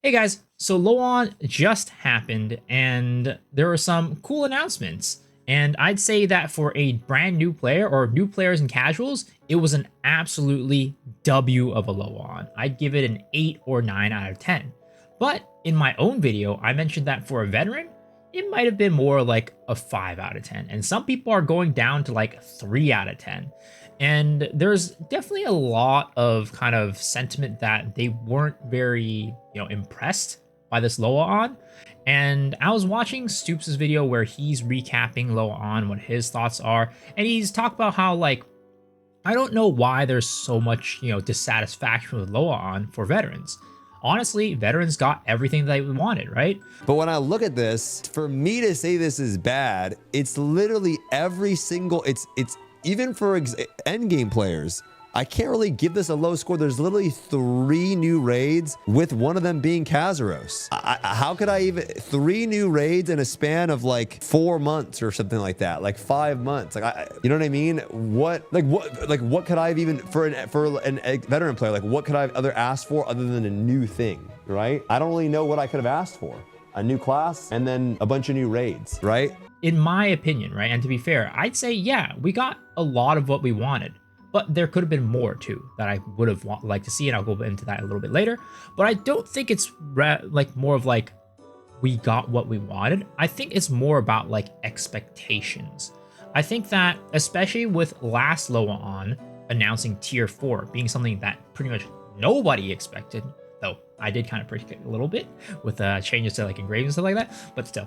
Hey guys, so LOA just happened and there were some cool announcements. And I'd say that for a brand new player or new players and casuals, it was an absolutely W of a LOA. I'd give it an 8 or 9 out of 10. But in my own video, I mentioned that for a veteran, it might have been more like a 5 out of 10. And some people are going down to like 3 out of 10. And there's definitely a lot of kind of sentiment that they weren't very, impressed by this LOA. And I was watching Stoopzz' video where he's recapping LOA, what his thoughts are. And he's talked about how, like, I don't know why there's so much, dissatisfaction with LOA for veterans. Honestly, veterans got everything they wanted, right? But when I look at this, for me to say this is bad, it's literally every single, it's even for endgame players, I can't really give this a low score. There's literally 3 new raids, with one of them being Kazaros. How could I even 3 new raids in a span of like 4 months or something like that, like 5 months? Like, you know what I mean? What could I have even for a veteran player? Like, what could I have other asked for other than a new thing, right? I don't really know what I could have asked for. A new class and then a bunch of new raids, right? In my opinion, right? And to be fair, I'd say, yeah, we got a lot of what we wanted, but there could have been more too that I would have liked to see, and I'll go into that a little bit later. But I don't think it's like more of like we got what we wanted. I think it's more about like expectations. I think that especially with last LOA announcing tier 4 being something that pretty much nobody expected, though I did kind of predict it a little bit with changes to like engraving and stuff like that, but still.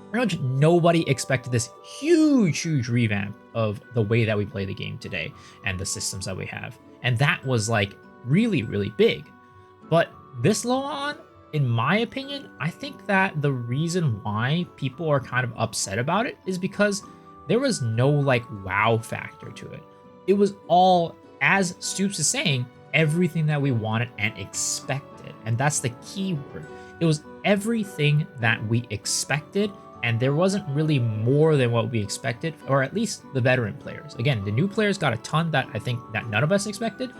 Pretty much nobody expected this huge revamp of the way that we play the game today and the systems that we have. And that was like really big. But this LOA, in my opinion, I think that the reason why people are kind of upset about it is because there was no like wow factor to it. It was all, as Stoopzz is saying, everything that we wanted and expected. And that's the key word. It was everything that we expected, and there wasn't really more than what we expected, or at least the veteran players. Again, the new players got a ton that I think that none of us expected,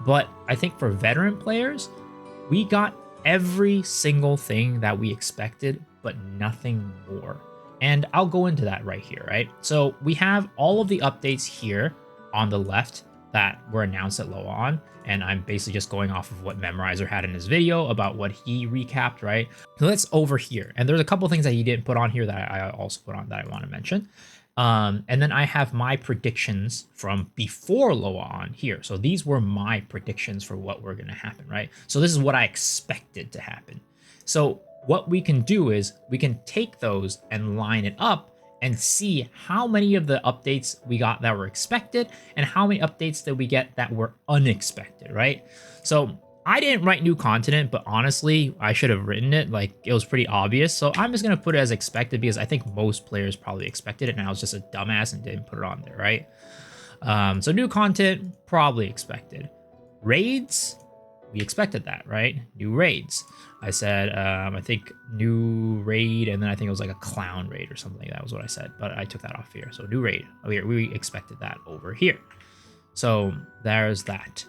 but I think for veteran players, we got every single thing that we expected, but nothing more. And I'll go into that right here, right? So we have all of the updates here on the left that were announced at LOA, and I'm basically just going off of what Memorizer had in his video about what he recapped, right? So that's over here, and there's a couple things that he didn't put on here that I also put on that I want to mention. And then I have my predictions from before LOA here. So these were my predictions for what were going to happen, right? So this is what I expected to happen. So what we can do is we can take those and line it up and see how many of the updates we got that were expected and how many updates that we get that were unexpected, right? So I didn't write new content, but honestly, I should have written it. Like, it was pretty obvious. So I'm just going to put it as expected because I think most players probably expected it, and I was just a dumbass and didn't put it on there, right? So new content, probably expected. Raids, we expected that, right? New raids. I said, I think new raid, and then I think it was like a clown raid or something. That was what I said, but I took that off here. So new raid. Oh, here, we expected that over here. So there's that.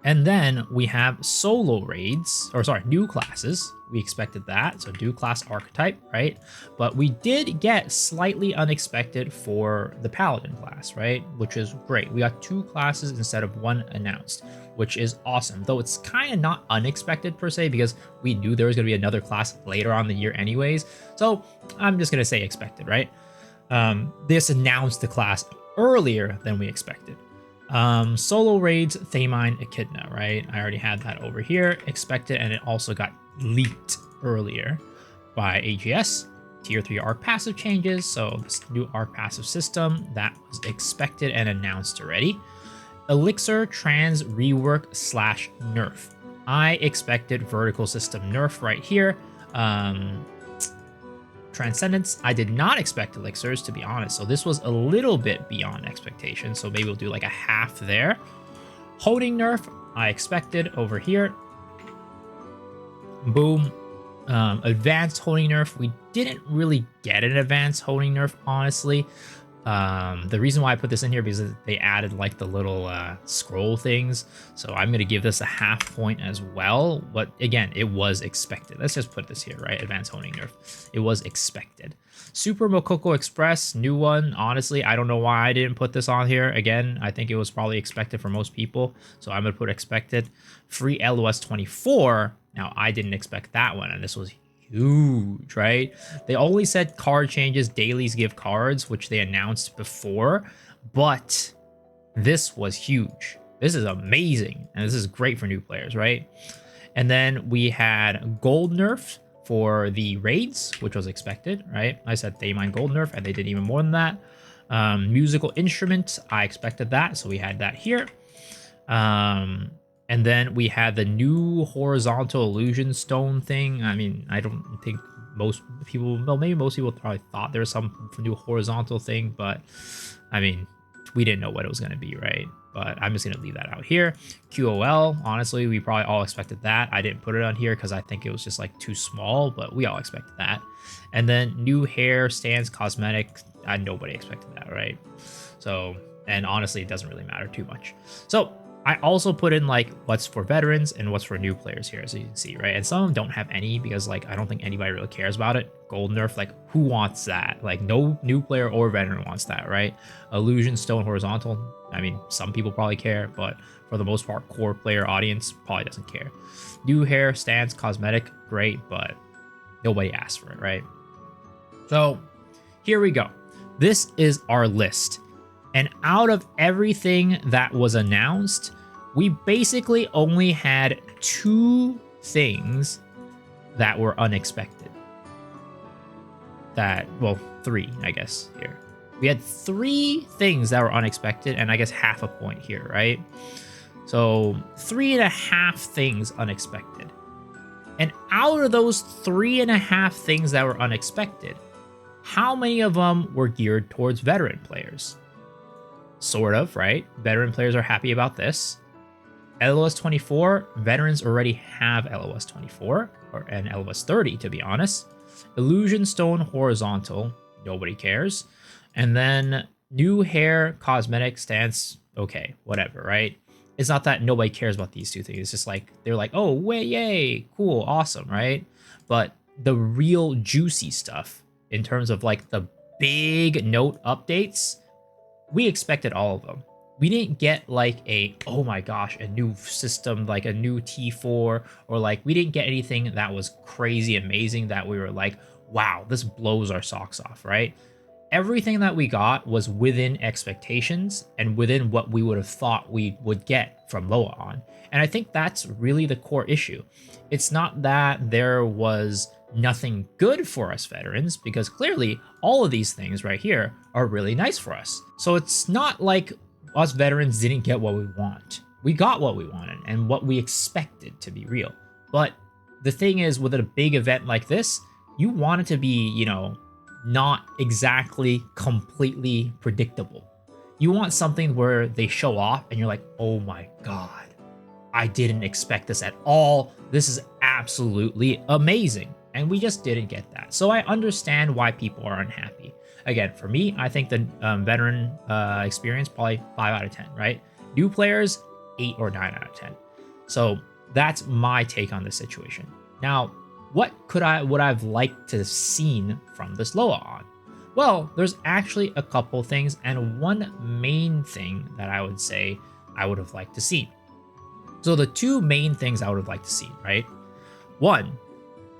And then we have solo raids, or sorry, new classes. We expected that, so new class archetype, right? But we did get slightly unexpected for the paladin class, right? Which is great. We got 2 classes instead of 1 announced, which is awesome. Though it's kind of not unexpected per se, because we knew there was going to be another class later on in the year anyways. So I'm just going to say expected, right? This announced the class earlier than we expected. Solo raids, Thamine, Echidna, right? I already had that over here, expected, and it also got leaked earlier by AGS. Tier 3 arc passive changes, so this new arc passive system that was expected and announced already. Elixir trans rework / nerf. I expected vertical system nerf right here. Transcendence, I did not expect elixirs, to be honest, so this was a little bit beyond expectation, so maybe we'll do like a half there. Holding nerf, I expected over here. Boom. Advanced holding nerf, we didn't really get an advanced holding nerf, honestly. The reason why I put this in here because they added like the little scroll things. So I'm going to give this a half point as well. But again, it was expected. Let's just put this here, right? Advanced honing nerf. It was expected. Super Mokoko Express, new one. Honestly, I don't know why I didn't put this on here. Again, I think it was probably expected for most people. So I'm going to put expected. Free LOS 24. Now, I didn't expect that one. And this was huge, right? They only said card changes, dailies give cards, which they announced before, but this was huge. This is amazing, and this is great for new players, right? And then we had gold nerf for the raids, which was expected, right? I said they mine gold nerf, and they did even more than that. Musical instrument, I expected that, so we had that here. And then we had the new horizontal illusion stone thing. I mean, I don't think most people, well, maybe most people probably thought there was some new horizontal thing, but I mean, we didn't know what it was going to be, right? But I'm just going to leave that out here. QOL, honestly, we probably all expected that. I didn't put it on here because I think it was just like too small, but we all expected that. And then new hair, stands, cosmetic, nobody expected that, right? So, and honestly, it doesn't really matter too much. So, I also put in like what's for veterans and what's for new players here, so you can see, right? And some of them don't have any because like I don't think anybody really cares about it. Gold nerf, like who wants that? Like no new player or veteran wants that, right? Illusion stone horizontal. I mean, some people probably care, but for the most part, core player audience probably doesn't care. New hair, stance, cosmetic, great, but nobody asked for it, right? So here we go. This is our list. And out of everything that was announced, we basically only had 2 things that were unexpected. Well, 3, I guess, here. We had 3 things that were unexpected, and I guess half a point here, right? So 3.5 things unexpected. And out of those 3.5 things that were unexpected, how many of them were geared towards veteran players? Sort of, right? Veteran players are happy about this. LOS 24, veterans already have LOS 24, and LOS 30, to be honest. Illusion Stone Horizontal, nobody cares. And then new hair, cosmetic, stance, okay, whatever, right? It's not that nobody cares about these 2 things. It's just like, they're like, oh, wait, yay, cool, awesome, right? But the real juicy stuff, in terms of like the big note updates, we expected all of them. We didn't get like oh my gosh, a new system, like a new T4, or like we didn't get anything that was crazy amazing that we were like, wow, this blows our socks off, right? Everything that we got was within expectations and within what we would have thought we would get from LOA on. And I think that's really the core issue. It's not that there was nothing good for us veterans, because clearly all of these things right here are really nice for us. So it's not like us veterans didn't get what we want. We got what we wanted and what we expected, to be real. But the thing is, with a big event like this, you want it to be, you know, not exactly completely predictable. You want something where they show off and you're like, oh my god, I didn't expect this at all. This is absolutely amazing. And we just didn't get that. So I understand why people are unhappy. Again, for me, I think the veteran experience, probably 5 out of 10, right? New players, 8 or 9 out of 10. So that's my take on this situation. Now, what would I've liked to have seen from this LOA on? Well, there's actually a couple things, and one main thing that I would say I would have liked to see. So the 2 main things I would have liked to see, right? 1,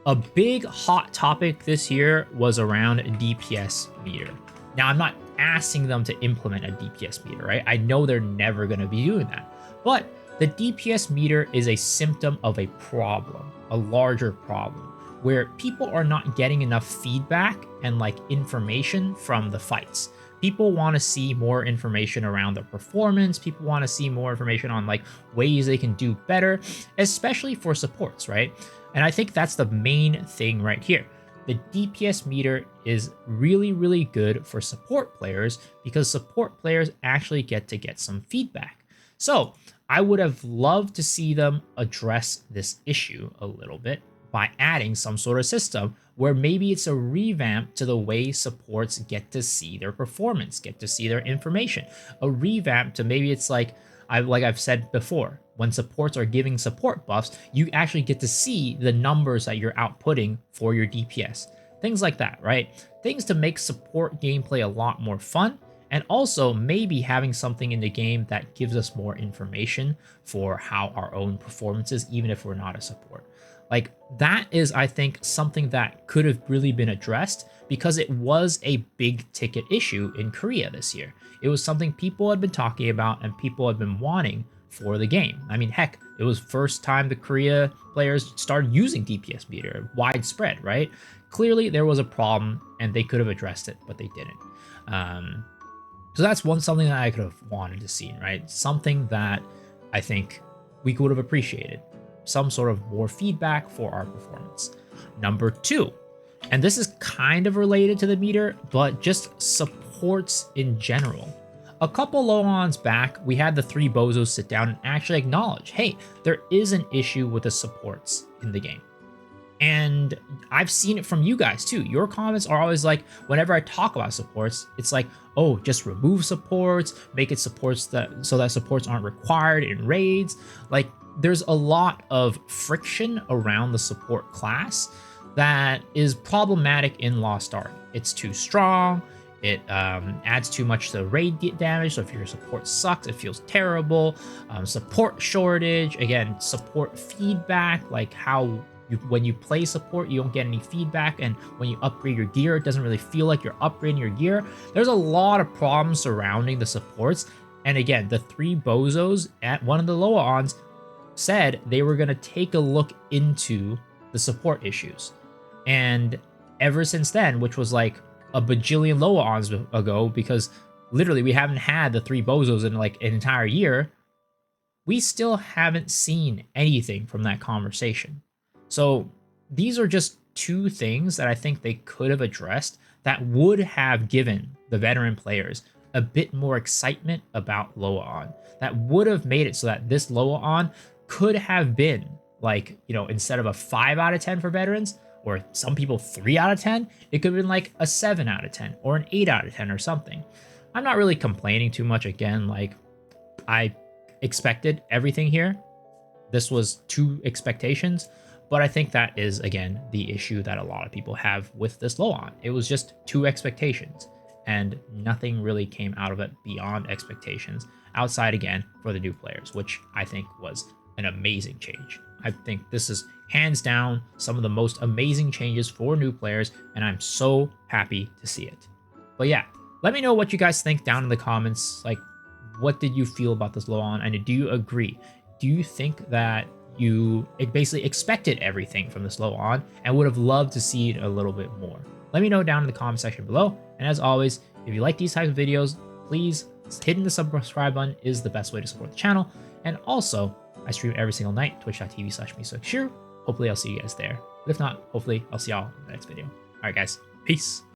a big hot topic this year was around DPS meter. Now, I'm not asking them to implement a DPS meter, right? I know they're never going to be doing that. But the DPS meter is a symptom of a problem, a larger problem, where people are not getting enough feedback and like information from the fights. People want to see more information around their performance. People want to see more information on like ways they can do better, especially for supports, right? And I think that's the main thing right here. The DPS meter is really, really good for support players because support players actually get some feedback. So I would have loved to see them address this issue a little bit, by adding some sort of system where maybe it's a revamp to the way supports get to see their performance, get to see their information. A revamp to maybe it's like I've said before, when supports are giving support buffs, you actually get to see the numbers that you're outputting for your DPS. Things like that, right? Things to make support gameplay a lot more fun, and also maybe having something in the game that gives us more information for how our own performances, even if we're not a support. Like that is, I think, something that could have really been addressed because it was a big ticket issue in Korea this year. It was something people had been talking about and people had been wanting for the game. I mean, heck, it was first time the Korea players started using DPS meter, widespread, right? Clearly there was a problem and they could have addressed it, but they didn't. So that's something that I could have wanted to see, right? Something that I think we would have appreciated. Some sort of more feedback for our performance. Number 2, and this is kind of related to the meter, but just supports in general. A couple LOAs back, we had the 3 bozos sit down and actually acknowledge, hey, there is an issue with the supports in the game. And I've seen it from you guys too. Your comments are always like, whenever I talk about supports, it's like, oh, just remove supports, make it supports so that supports aren't required in raids. Like, there's a lot of friction around the support class that is problematic in Lost Ark. It's too strong. It adds too much to raid damage. So if your support sucks, it feels terrible. Support shortage, again, support feedback, like how when you play support, you don't get any feedback, and when you upgrade your gear, it doesn't really feel like you're upgrading your gear. There's a lot of problems surrounding the supports. And again, the 3 bozos at one of the LOA said they were going to take a look into the support issues. And ever since then, which was like a bajillion LOA ago, because literally we haven't had the 3 bozos in like an entire year, we still haven't seen anything from that conversation. So these are just 2 things that I think they could have addressed that would have given the veteran players a bit more excitement about LOA, that would have made it so that this LOA could have been like, you know, instead of a 5 out of 10 for veterans, or some people 3 out of 10, it could have been like a 7 out of 10 or an 8 out of 10 or something. I'm not really complaining too much. Again, like, I expected everything here. This was 2 expectations, but I think that is, again, the issue that a lot of people have with this LOA. It was just 2 expectations, and nothing really came out of it beyond expectations, outside, again, for the new players, which I think was an amazing change. I think this is hands down some of the most amazing changes for new players, and I'm so happy to see it. But yeah, let me know what you guys think down in the comments. Like, what did you feel about this LOA, and do you agree? Do you think that you basically expected everything from this LOA and would have loved to see it a little bit more? Let me know down in the comment section below. And as always, if you like these types of videos, please hitting the subscribe button is the best way to support the channel. And also, I stream every single night, twitch.tv/MeSoXshu. Hopefully I'll see you guys there. But if not, hopefully I'll see y'all in the next video. All right, guys, peace.